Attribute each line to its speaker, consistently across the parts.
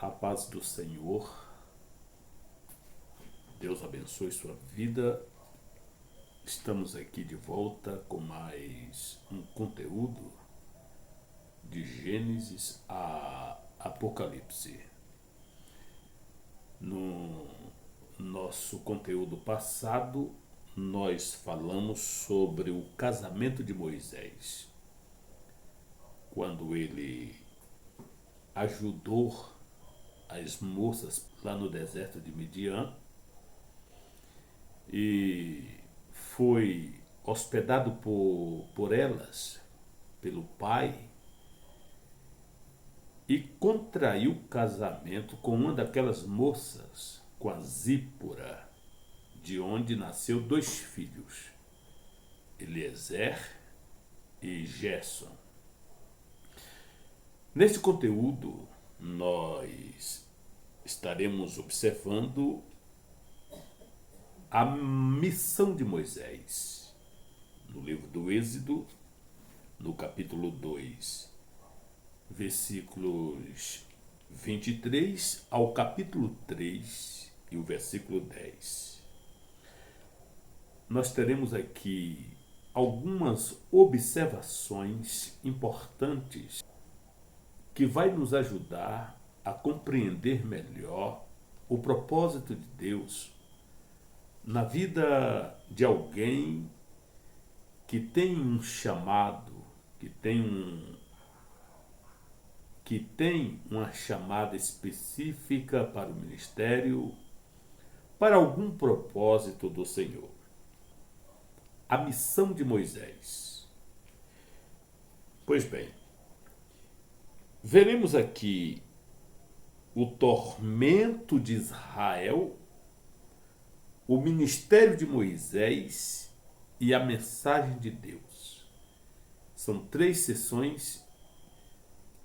Speaker 1: A paz do Senhor, Deus abençoe sua vida. Estamos aqui de volta com mais um conteúdo de Gênesis a Apocalipse. No nosso conteúdo passado, nós falamos sobre o casamento de Moisés, quando ele ajudou as moças lá no deserto de Midian e foi hospedado por elas, pelo pai, e contraiu casamento com uma daquelas moças, com a Zípora, de onde nasceu 2 filhos, Eliezer e Gerson. Neste conteúdo, nós estaremos observando a missão de Moisés, no livro do Êxodo, no capítulo 2, versículos 23 ao capítulo 3 e o versículo 10. Nós teremos aqui algumas observações importantes que vai nos ajudar a compreender melhor o propósito de Deus na vida de alguém que tem um chamado, que tem uma chamada específica para o ministério, para algum propósito do Senhor. A missão de Moisés. Pois bem, veremos aqui o tormento de Israel, o ministério de Moisés e a mensagem de Deus. São 3 sessões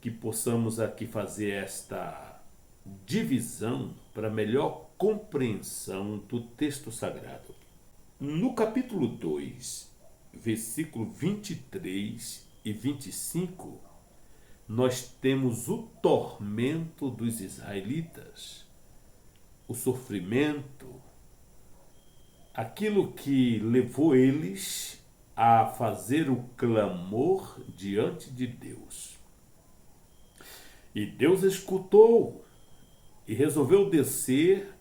Speaker 1: que possamos aqui fazer esta divisão para melhor compreensão do texto sagrado. No capítulo 2, versículo 23 e 25, nós temos o tormento dos israelitas, o sofrimento, aquilo que levou eles a fazer o clamor diante de Deus. E Deus escutou e resolveu descer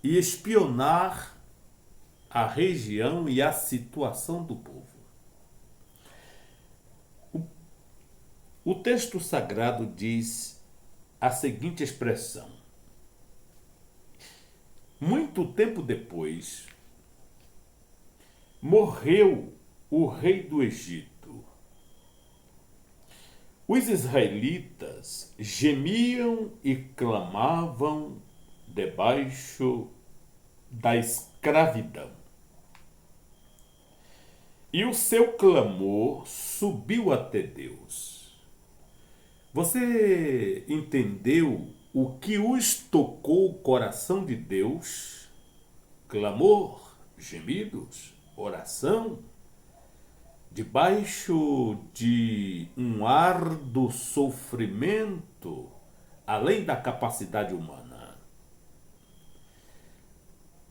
Speaker 1: e espionar a região e a situação do povo. O texto sagrado diz a seguinte expressão: muito tempo depois, morreu o rei do Egito. Os israelitas gemiam e clamavam debaixo da escravidão. E o seu clamor subiu até Deus. Você entendeu o que os tocou o coração de Deus? Clamor, gemidos, oração, debaixo de um árduo sofrimento, além da capacidade humana.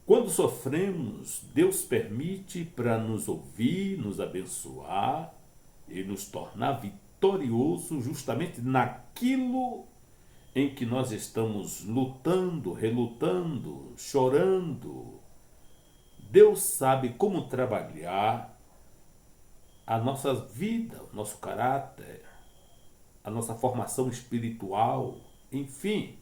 Speaker 1: Quando sofremos, Deus permite para nos ouvir, nos abençoar e nos tornar vitoriosos justamente naquilo em que nós estamos lutando, relutando, chorando. Deus sabe como trabalhar a nossa vida, o nosso caráter, a nossa formação espiritual, enfim.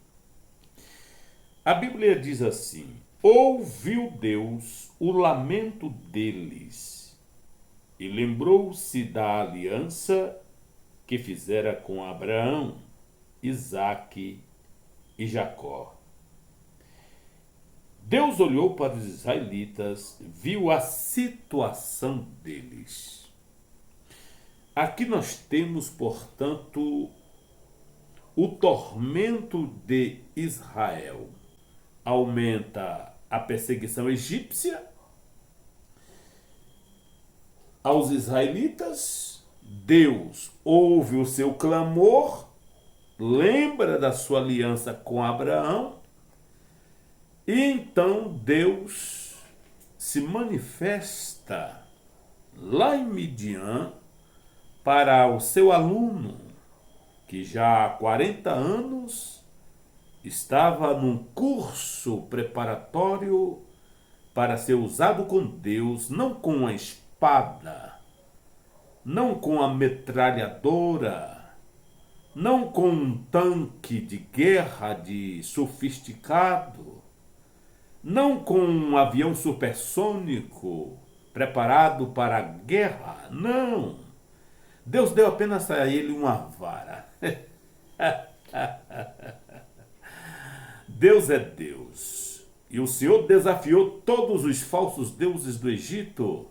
Speaker 1: A Bíblia diz assim: ouviu Deus o lamento deles e lembrou-se da aliança que fizera com Abraão, Isaque e Jacó. Deus olhou para os israelitas, viu a situação deles. Aqui nós temos, portanto, o tormento de Israel. Aumenta a perseguição egípcia aos israelitas. Deus ouve o seu clamor, lembra da sua aliança com Abraão, e então Deus se manifesta lá em Midian para o seu aluno, que já há 40 anos estava num curso preparatório para ser usado com Deus, não com a espada, não com a metralhadora, não com um tanque de guerra de sofisticado, não com um avião supersônico preparado para a guerra, não. Deus deu apenas a ele uma vara. Deus é Deus. E o Senhor desafiou todos os falsos deuses do Egito.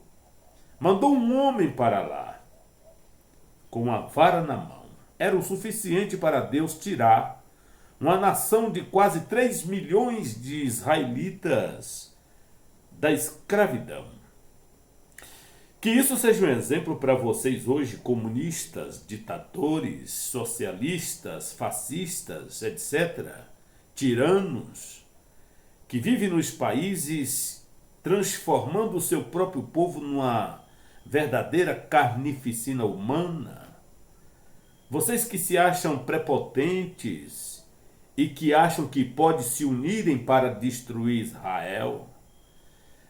Speaker 1: Mandou um homem para lá, com uma vara na mão. Era o suficiente para Deus tirar uma nação de quase 3 milhões de israelitas da escravidão. Que isso seja um exemplo para vocês hoje, comunistas, ditadores, socialistas, fascistas, etc., tiranos, que vivem nos países transformando o seu próprio povo numa verdadeira carnificina humana. Vocês que se acham prepotentes e que acham que podem se unirem para destruir Israel.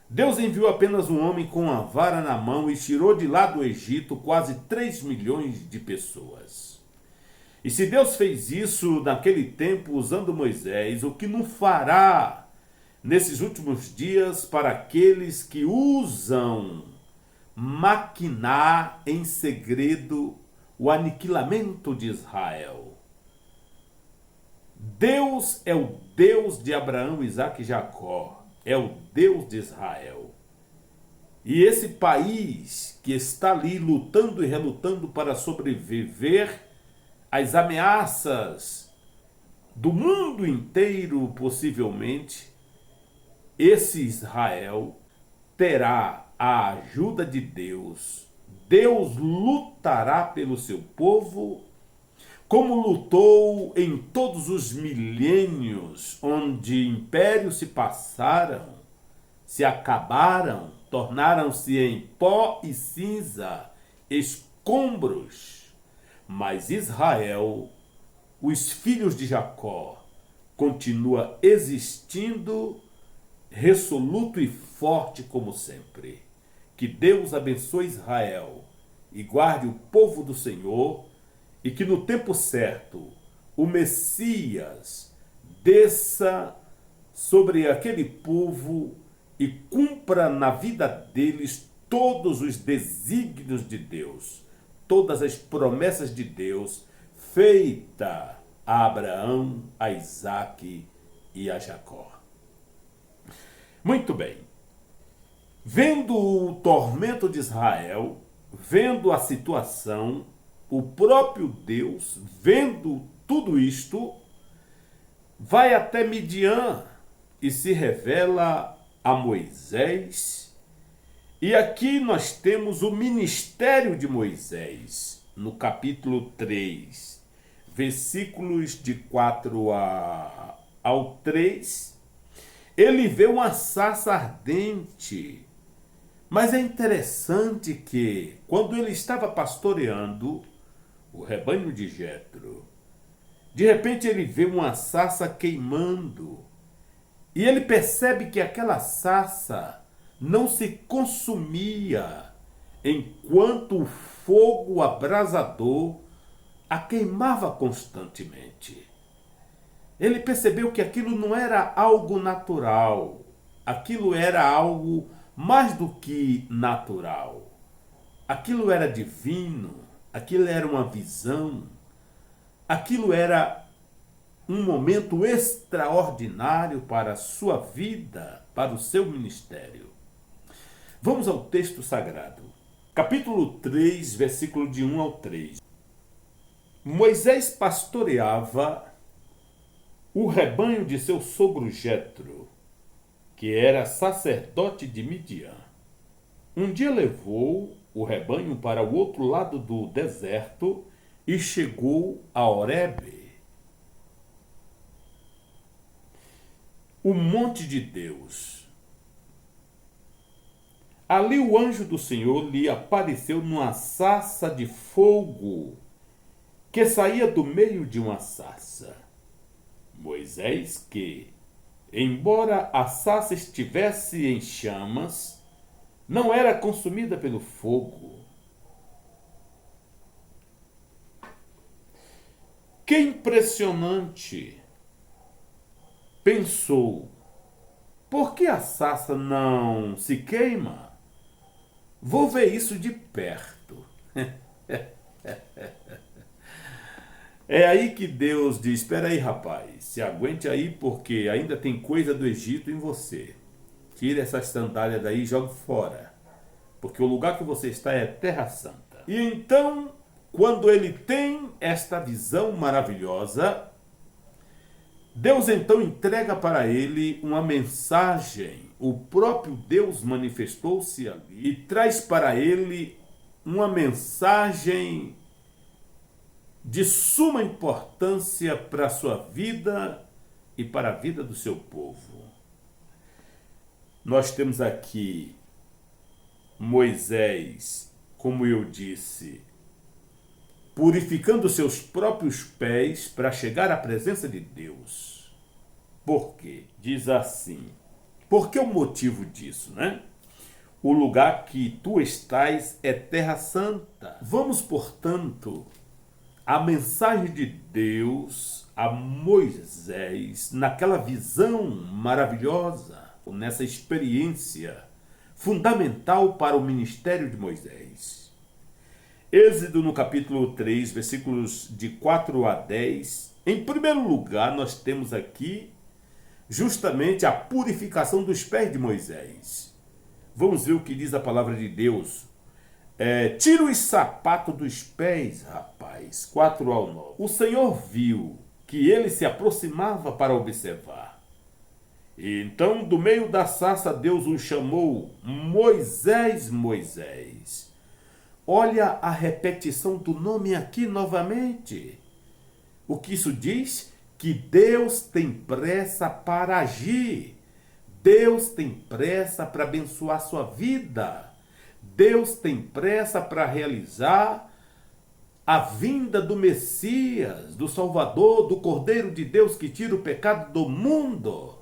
Speaker 1: Deus enviou apenas um homem com uma vara na mão e tirou de lá do Egito quase 3 milhões de pessoas. E se Deus fez isso naquele tempo usando Moisés, o que não fará nesses últimos dias para aqueles que usam maquinar em segredo o aniquilamento de Israel? Deus é o Deus de Abraão, Isaque e Jacó. É o Deus de Israel. E esse país que está ali lutando e relutando para sobreviver às ameaças do mundo inteiro, possivelmente, esse Israel terá a ajuda de Deus. Deus lutará pelo seu povo, como lutou em todos os milênios, onde impérios se passaram, se acabaram, tornaram-se em pó e cinza, escombros. Mas Israel, os filhos de Jacó, continua existindo, resoluto e forte como sempre. Que Deus abençoe Israel e guarde o povo do Senhor, e que no tempo certo o Messias desça sobre aquele povo e cumpra na vida deles todos os desígnios de Deus, todas as promessas de Deus feita a Abraão, a Isaque e a Jacó. Muito bem. Vendo o tormento de Israel, vendo a situação, o próprio Deus, vendo tudo isto, vai até Midian e se revela a Moisés. E aqui nós temos o ministério de Moisés, no capítulo 3, versículos de 4 ao 3. Ele vê uma sarça ardente. Mas é interessante que, quando ele estava pastoreando o rebanho de Jetro, de repente ele vê uma sarça queimando. E ele percebe que aquela sarça não se consumia enquanto o fogo abrasador a queimava constantemente. Ele percebeu que aquilo não era algo natural, aquilo era algo mais do que natural. Aquilo era divino, aquilo era uma visão, aquilo era um momento extraordinário para a sua vida, para o seu ministério. Vamos ao texto sagrado. Capítulo 3, versículo de 1 ao 3. Moisés pastoreava o rebanho de seu sogro Jetro, que era sacerdote de Midian. Um dia levou o rebanho para o outro lado do deserto e chegou a Horebe, o monte de Deus. Ali o anjo do Senhor lhe apareceu numa sarça de fogo que saía do meio de uma sarça. Moisés, que, embora a sarça estivesse em chamas, não era consumida pelo fogo. Que impressionante! Pensou, por que a sarça não se queima? Vou ver isso de perto. É aí que Deus diz, espera aí, rapaz, se aguente aí porque ainda tem coisa do Egito em você. Tire essas sandálias daí e jogue fora, porque o lugar que você está é terra santa. E então, quando ele tem esta visão maravilhosa, Deus então entrega para ele uma mensagem. O próprio Deus manifestou-se ali e traz para ele uma mensagem de suma importância para a sua vida e para a vida do seu povo. Nós temos aqui Moisés, como eu disse, purificando seus próprios pés para chegar à presença de Deus. Por quê? Diz assim. Por que o motivo disso, né? O lugar que tu estás é terra santa. Vamos, portanto, a mensagem de Deus a Moisés, naquela visão maravilhosa, nessa experiência fundamental para o ministério de Moisés. Êxodo no capítulo 3, versículos de 4 a 10. Em primeiro lugar, nós temos aqui justamente a purificação dos pés de Moisés. Vamos ver o que diz a palavra de Deus. Tira os sapatos dos pés, rapaz. 4 ao 9. O Senhor viu que ele se aproximava para observar. E então, do meio da sarça, Deus o chamou, Moisés, Moisés. Olha a repetição do nome aqui novamente. O que isso diz? Que Deus tem pressa para agir. Deus tem pressa para abençoar a sua vida. Deus tem pressa para realizar a vinda do Messias, do Salvador, do Cordeiro de Deus que tira o pecado do mundo.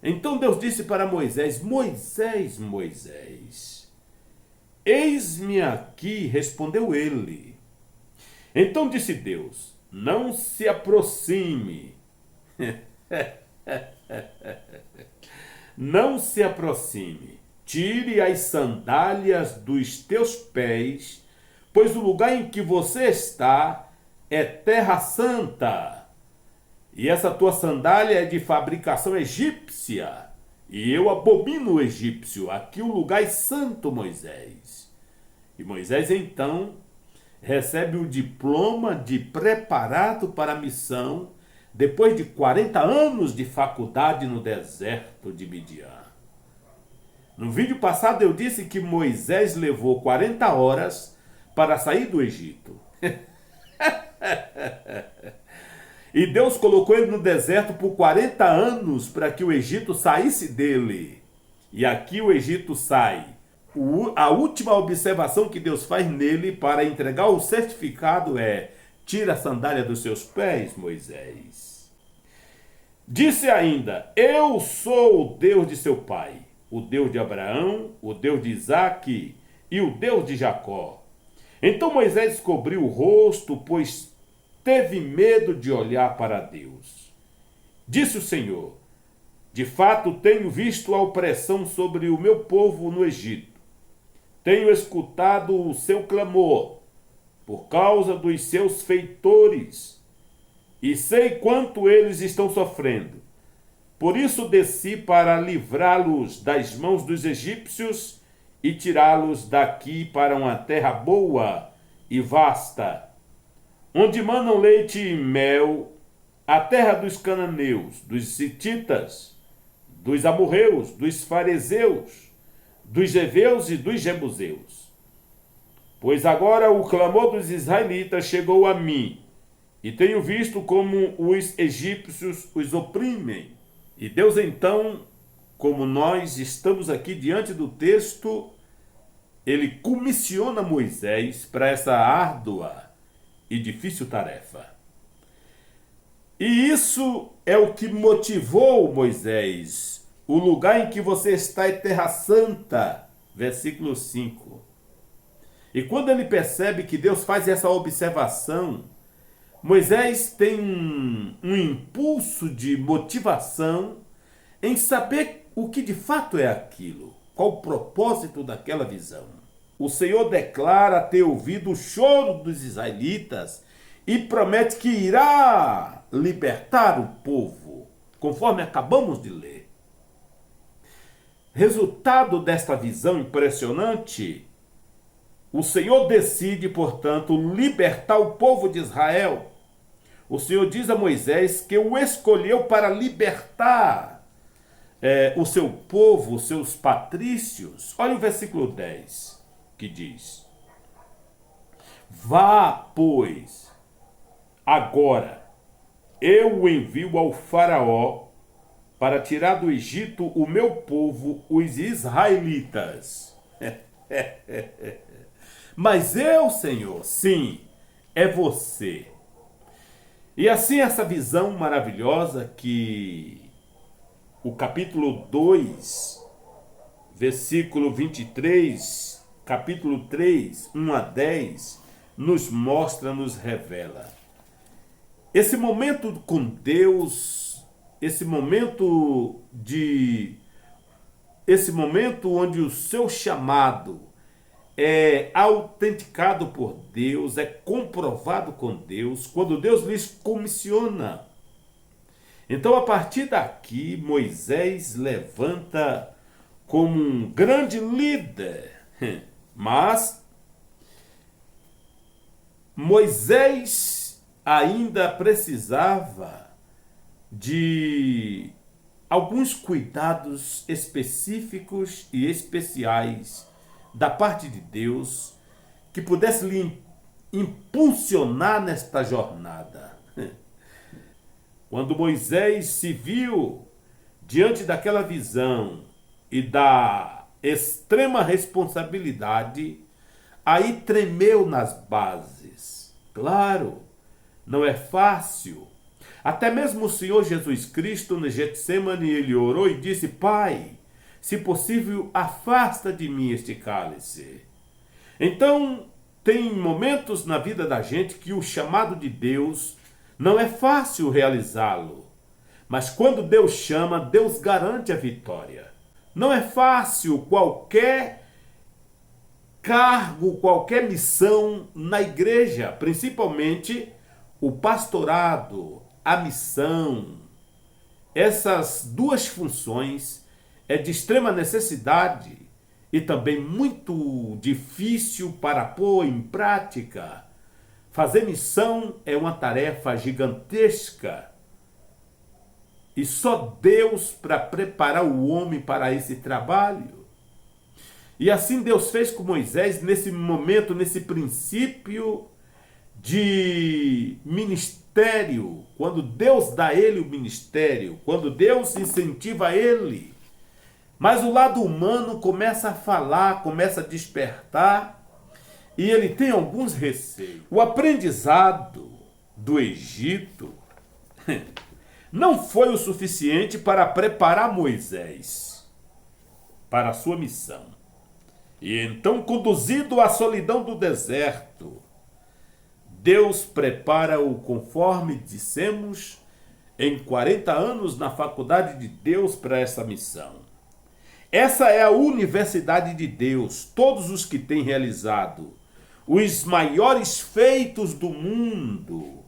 Speaker 1: Então Deus disse para Moisés, Moisés, Moisés, eis-me aqui, respondeu ele. Então disse Deus, não se aproxime. Não se aproxime. Tire as sandálias dos teus pés, pois o lugar em que você está é terra santa. E essa tua sandália é de fabricação egípcia. E eu abomino o egípcio. Aqui o lugar é santo, Moisés. E Moisés, então, recebe o diploma de preparado para a missão depois de 40 anos de faculdade no deserto de Midian. No vídeo passado eu disse que Moisés levou 40 horas para sair do Egito. E Deus colocou ele no deserto por 40 anos para que o Egito saísse dele. E aqui o Egito sai. A última observação que Deus faz nele para entregar o certificado é: tira a sandália dos seus pés, Moisés. Disse ainda, eu sou o Deus de seu pai, o Deus de Abraão, o Deus de Isaque e o Deus de Jacó. Então Moisés cobriu o rosto, pois teve medo de olhar para Deus. Disse o Senhor, de fato tenho visto a opressão sobre o meu povo no Egito. Tenho escutado o seu clamor por causa dos seus feitores e sei quanto eles estão sofrendo. Por isso desci para livrá-los das mãos dos egípcios e tirá-los daqui para uma terra boa e vasta, onde manam leite e mel, a terra dos cananeus, dos hititas, dos amorreus, dos fariseus, dos heveus e dos jebuseus. Pois agora o clamor dos israelitas chegou a mim, e tenho visto como os egípcios os oprimem E Deus então, como nós estamos aqui diante do texto, ele comissiona Moisés para essa árdua e difícil tarefa. E isso é o que motivou Moisés. O lugar em que você está é terra santa, versículo 5. E quando ele percebe que Deus faz essa observação, Moisés tem um impulso de motivação em saber o que de fato é aquilo, qual o propósito daquela visão. O Senhor declara ter ouvido o choro dos israelitas e promete que irá libertar o povo, conforme acabamos de ler. Resultado desta visão impressionante, o Senhor decide, portanto, libertar o povo de Israel. O Senhor diz a Moisés que o escolheu para libertar o seu povo, os seus patrícios. Olha o versículo 10, que diz: Vá, pois, agora, eu o envio ao faraó para tirar do Egito o meu povo, os israelitas. Mas eu, Senhor, sim, é você. E assim essa visão maravilhosa que o capítulo 2, versículo 23, capítulo 3, 1 a 10, nos mostra, nos revela. Esse momento com Deus, esse momento onde o seu chamado é autenticado por Deus, é comprovado com Deus, quando Deus lhes comissiona. Então, a partir daqui, Moisés levanta como um grande líder. Mas Moisés ainda precisava de alguns cuidados específicos e especiais da parte de Deus que pudesse lhe impulsionar nesta jornada. Quando Moisés se viu diante daquela visão e da extrema responsabilidade, aí tremeu nas bases. Claro, não é fácil. Até mesmo o Senhor Jesus Cristo, no Getsemane, ele orou e disse: Pai, se possível, afasta de mim este cálice. Então, tem momentos na vida da gente que o chamado de Deus não é fácil realizá-lo. Mas quando Deus chama, Deus garante a vitória. Não é fácil qualquer cargo, qualquer missão na igreja, principalmente o pastorado, a missão. Essas duas funções é de extrema necessidade e também muito difícil para pôr em prática. Fazer missão é uma tarefa gigantesca e só Deus para preparar o homem para esse trabalho. E assim Deus fez com Moisés nesse momento, nesse princípio de ministério, quando Deus dá a ele o ministério, quando Deus incentiva ele. Mas o lado humano começa a falar, começa a despertar, e ele tem alguns receios. O aprendizado do Egito não foi o suficiente para preparar Moisés para a sua missão. E então, conduzido à solidão do deserto, Deus prepara-o, conforme dissemos, em 40 anos na faculdade de Deus para essa missão. Essa é a universidade de Deus. Todos os que têm realizado os maiores feitos do mundo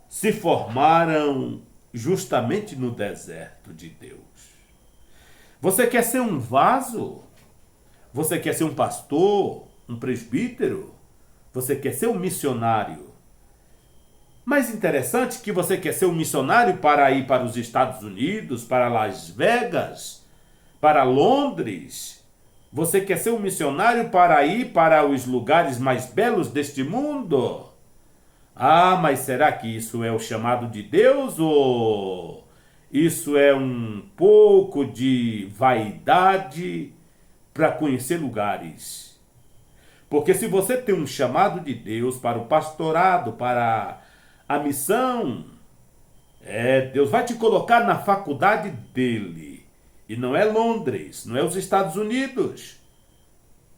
Speaker 1: se formaram justamente no deserto de Deus. Você quer ser um vaso? Você quer ser um pastor? Um presbítero? Você quer ser um missionário? Mais interessante que você quer ser um missionário para ir para os Estados Unidos, para Las Vegas, para Londres. Você quer ser um missionário para ir para os lugares mais belos deste mundo? Ah, mas será que isso é o chamado de Deus ou Isso é um pouco de vaidade para conhecer lugares. Porque se você tem um chamado de Deus para o pastorado, para a missão, Deus vai te colocar na faculdade dele. E não é Londres, não é os Estados Unidos.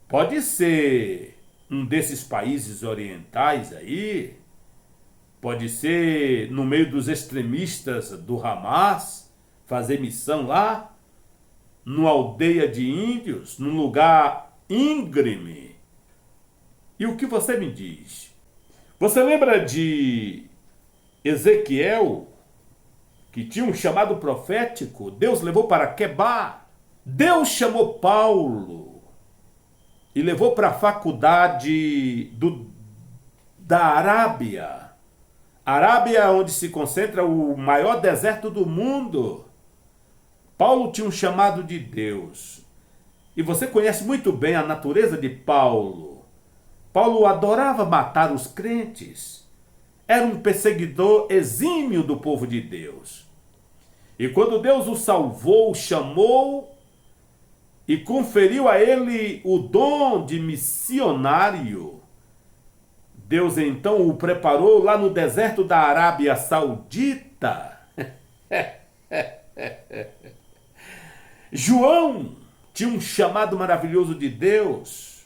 Speaker 1: Pode ser um desses países orientais aí, pode ser no meio dos extremistas do Hamas, fazer missão lá, numa aldeia de índios, num lugar íngreme. E o que você me diz? Você lembra de Ezequiel, que tinha um chamado profético? Deus levou para Quebá. Deus chamou Paulo e levou para a faculdade da Arábia. Arábia, onde se concentra o maior deserto do mundo. Paulo tinha um chamado de Deus. E você conhece muito bem a natureza de Paulo. Paulo adorava matar os crentes. Era um perseguidor exímio do povo de Deus. E quando Deus o salvou, o chamou e conferiu a ele o dom de missionário, Deus então o preparou lá no deserto da Arábia Saudita. João tinha um chamado maravilhoso de Deus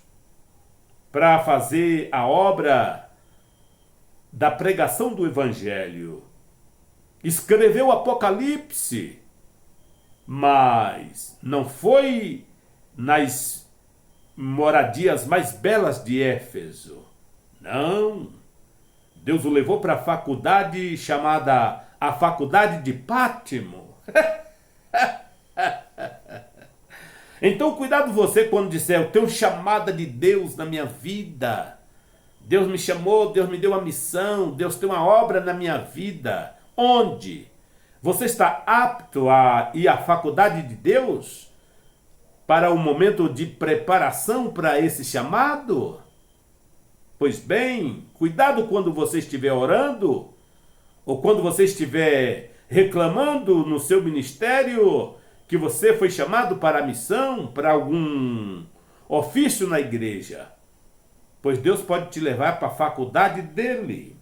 Speaker 1: para fazer a obra da pregação do Evangelho. Escreveu o Apocalipse, mas não foi nas moradias mais belas de Éfeso. Não. Deus o levou para a faculdade chamada a Faculdade de Pátimo. Então, cuidado você quando disser: eu tenho chamada de Deus na minha vida. Deus me chamou, Deus me deu uma missão, Deus tem uma obra na minha vida. Onde? Você está apto a ir à faculdade de Deus para o momento de preparação para esse chamado? Pois bem, cuidado quando você estiver orando ou quando você estiver reclamando no seu ministério que você foi chamado para a missão, para algum ofício na igreja. Pois Deus pode te levar para a faculdade dele.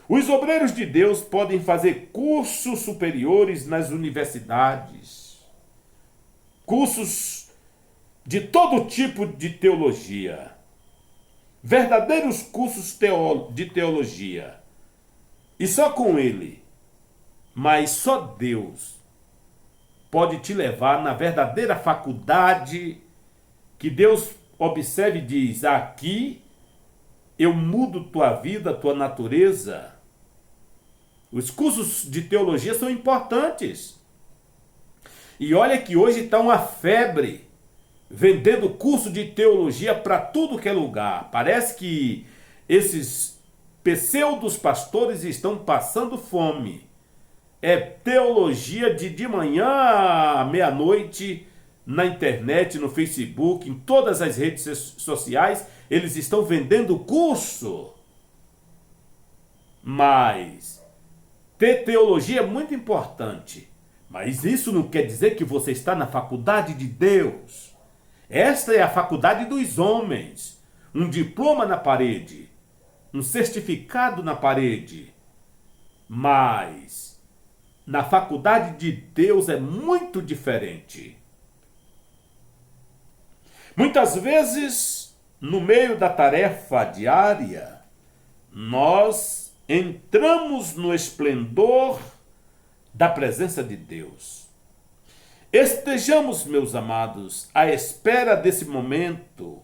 Speaker 1: Os obreiros de Deus podem fazer cursos superiores nas universidades, cursos de todo tipo de teologia, verdadeiros cursos de teologia. E só com ele, mas só Deus, pode te levar na verdadeira faculdade que Deus observa e diz: aqui eu mudo tua vida, tua natureza. Os cursos de teologia são importantes. E olha que hoje está uma febre vendendo curso de teologia para tudo que é lugar. Parece que esses pseudos pastores estão passando fome. É teologia de manhã à meia-noite, na internet, no Facebook, em todas as redes sociais, eles estão vendendo curso. Mas ter teologia é muito importante. Mas isso não quer dizer que você está na faculdade de Deus. Esta é a faculdade dos homens. Um diploma na parede, um certificado na parede. Mas na faculdade de Deus é muito diferente. Muitas vezes, no meio da tarefa diária, nós entramos no esplendor da presença de Deus. Estejamos, meus amados, à espera desse momento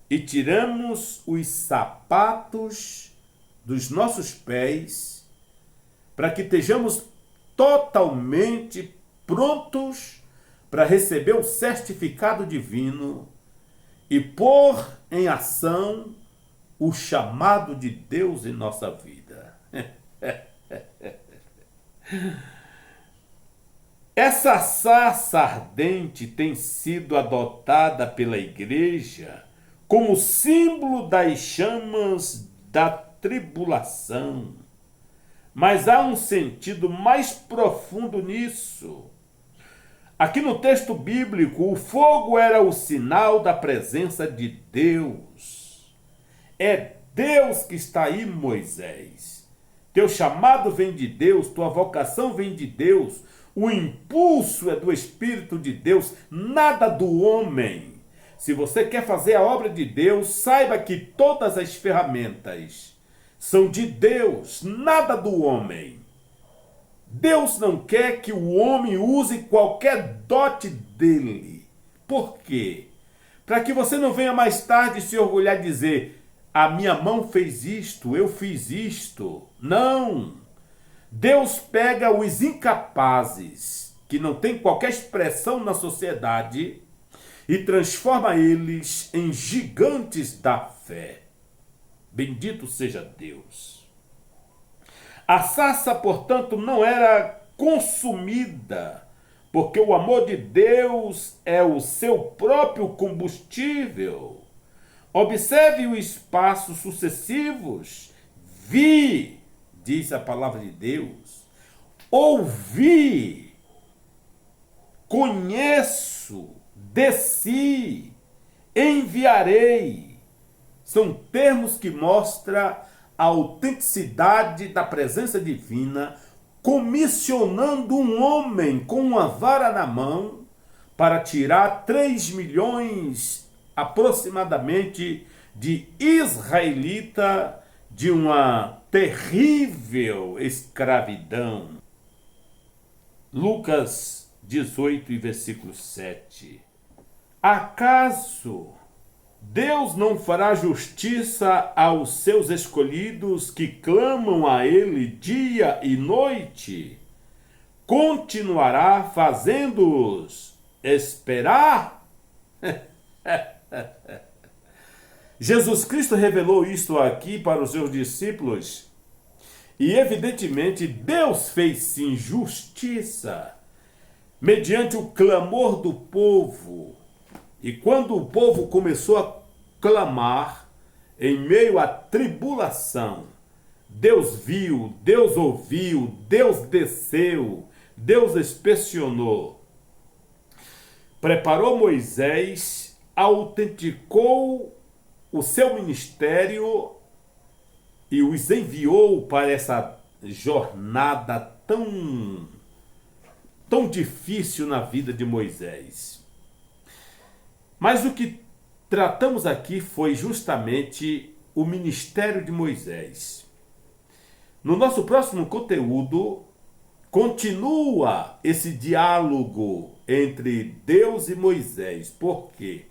Speaker 1: e tiramos os sapatos dos nossos pés para que estejamos totalmente prontos para receber o certificado divino e pôr em ação o chamado de Deus em nossa vida. Essa sarça ardente tem sido adotada pela igreja como símbolo das chamas da tribulação. Mas há um sentido mais profundo nisso. Aqui no texto bíblico, o fogo era o sinal da presença de Deus. É Deus que está aí, Moisés. Teu chamado vem de Deus, tua vocação vem de Deus, o impulso é do Espírito de Deus, nada do homem. Se você quer fazer a obra de Deus, saiba que todas as ferramentas são de Deus, nada do homem. Deus não quer que o homem use qualquer dote dele. Por quê? Para que você não venha mais tarde se orgulhar e dizer: a minha mão fez isto, eu fiz isto. Não! Deus pega os incapazes, que não têm qualquer expressão na sociedade, e transforma eles em gigantes da fé. Bendito seja Deus. A sarça, portanto, não era consumida, porque o amor de Deus é o seu próprio combustível. Observe os passos sucessivos. Vi, diz a palavra de Deus. Ouvi, conheço, desci, enviarei. São termos que mostram a autenticidade da presença divina, comissionando um homem com uma vara na mão para tirar 3 milhões aproximadamente de israelita de uma terrível escravidão. Lucas 18 e versículo 7. Acaso Deus não fará justiça aos seus escolhidos que clamam a Ele dia e noite? Continuará fazendo-os esperar? Jesus Cristo revelou isto aqui para os seus discípulos e, evidentemente, Deus fez sim justiça mediante o clamor do povo. E quando o povo começou a clamar em meio à tribulação, Deus viu, Deus ouviu, Deus desceu, Deus inspecionou, preparou Moisés, autenticou o seu ministério e os enviou para essa jornada tão difícil na vida de Moisés. Mas o que tratamos aqui foi justamente o ministério de Moisés. No nosso próximo conteúdo, continua esse diálogo entre Deus e Moisés. Por quê?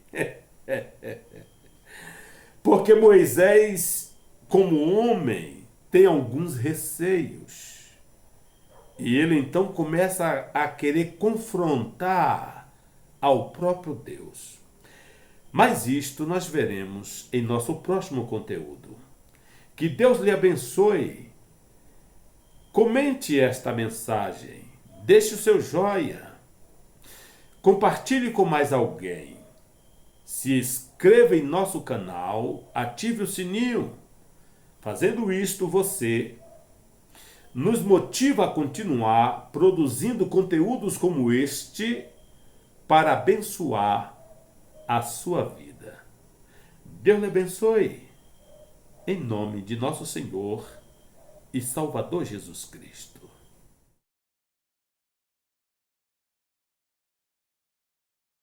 Speaker 1: Porque Moisés, como homem, tem alguns receios. E ele então começa a querer confrontar ao próprio Deus. Mas isto nós veremos em nosso próximo conteúdo. Que Deus lhe abençoe. Comente esta mensagem. Deixe o seu joia. Compartilhe com mais alguém. Se inscreva em nosso canal, ative o sininho. Fazendo isto, você nos motiva a continuar produzindo conteúdos como este para abençoar a sua vida. Deus lhe abençoe, em nome de nosso Senhor e Salvador Jesus Cristo.